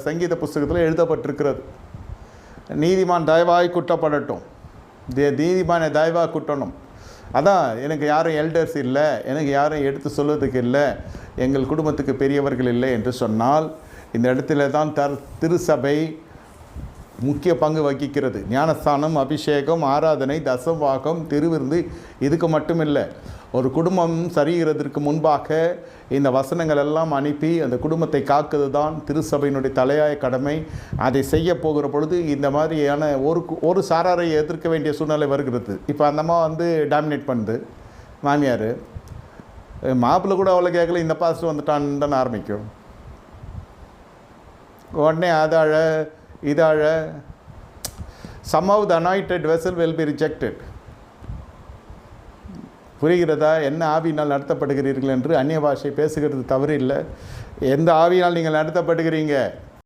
சங்கீத புஸ்தகத்தில் எழுதப்பட்டிருக்கிறது. நீதிமான் தயவாய் குற்றப்படட்டும், நீதிமானை தயவாக குட்டணும். அதான், எனக்கு யாரும் எல்டர்ஸ் இல்லை, எனக்கு யாரும் எடுத்து சொல்வதுக்கு இல்லை, எங்கள் குடும்பத்துக்கு பெரியவர்கள் இல்லை என்று சொன்னால், இந்த இடத்துல தான் திருசபை முக்கிய பங்கு வகிக்கிறது. ஞானஸ்தானம், அபிஷேகம், ஆராதனை, தசவாகம், திருவிருந்து, இதுக்கு மட்டும் இல்லை. ஒரு குடும்பம் சரிகிறதற்கு முன்பாக இந்த வசனங்கள் எல்லாம் அனுப்பி அந்த குடும்பத்தை காக்குது தான் திருசபையினுடைய தலையாய கடமை. அதை செய்ய போகிற பொழுது இந்த மாதிரியான ஒரு சாராரை எதிர்க்க வேண்டிய சூழ்நிலை வருகிறது. இப்போ அந்த அம்மா டாமினேட் பண்ணுது, மாமியார். மாப்பிள்ளை கூட அவ்வளோ கேட்கல, இந்த பாஸ்டர் வந்துட்டான்னு தானே ஆரம்பிக்கும். உடனே அதாழ இதாழ somehow the anointed vessel will be rejected. புரிகிறதா? என்ன ஆவியினால் நடத்தப்படுகிறீர்கள் என்று. அந்நிய பாஷை பேசுகிறது தவறு இல்லை. எந்த ஆவியினால் நீங்கள் நடத்தப்படுகிறீங்க?